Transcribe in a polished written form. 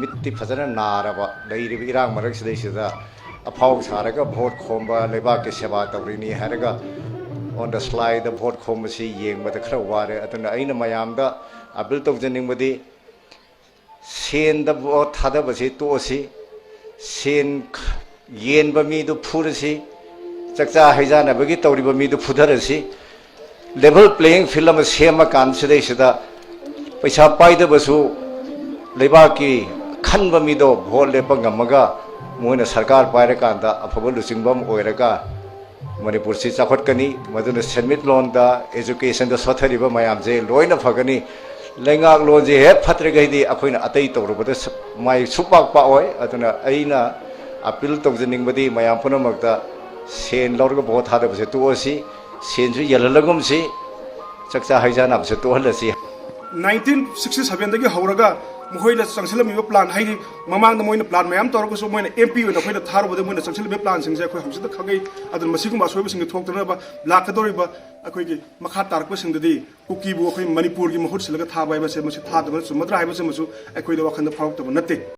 मिट्टी फजन नारब लेरिब इरांग मरक सिदैसिदा अफाव सारगा भोट खोंबा लेबाक के सेवा तौरिनी हैरगा ऑन द स्लाइड भोट खोंबसी येंबदा खरा वारे अतुना अइना मयामदा अपील तौजनिंगबदी सेन द भोट थादबसी तोसी सेन येनबा मीदु फुरसी चक्चा हैजानबगी तौरिबा मीदु फुधरसी लेवल प्लेइंग फिल्म सेम कानसिदैसिदा पैसा पाइदबसु लेबाक की खनब मीदो भोट लेप गमगा मोइन सरकार पाइरकांदा अफब लुचिंगबम ओइरगा मणिपुर से चाखटकनी मदुन सेन्मिटलोंदा एजुकेशन द सोथरिब मयामजे लोइना फगनी लेंगाक लोजे हे फत्रगैदी अखोइना अतै तौरबद माइ सुपाक पाओय अदुना अइना अपील तौजनिंगबदी मयाम पुनमक्ता सेन लौरग भोट थादबसे तोसी सेनसु यललगुमसी चक्चा हैजानाबसे तोहलसी 1967 दगी हौरगा मखोइना चंगसिलमिबा प्लान हाइदि ममांग मोइना प्लान मयाम तौरगसु मोइना एमपी ओइना खोइना थारबदे मोइना चंगसिलमिबा प्लान सिंगसे अखोइ हौसिदा खगै अदुन मसिगुम असोइबा सिंग थोक्तनबा लाखदोरिबा अखोइगी मखा तारकबा सिंगदि कुकीबु अखोइ मणिपुर की महुत सिलगा थाबा हाइबसे मसे थादबा सुमद्रा हाइबसे मसु अखोइदा वखन्दा फावक्तबा नते।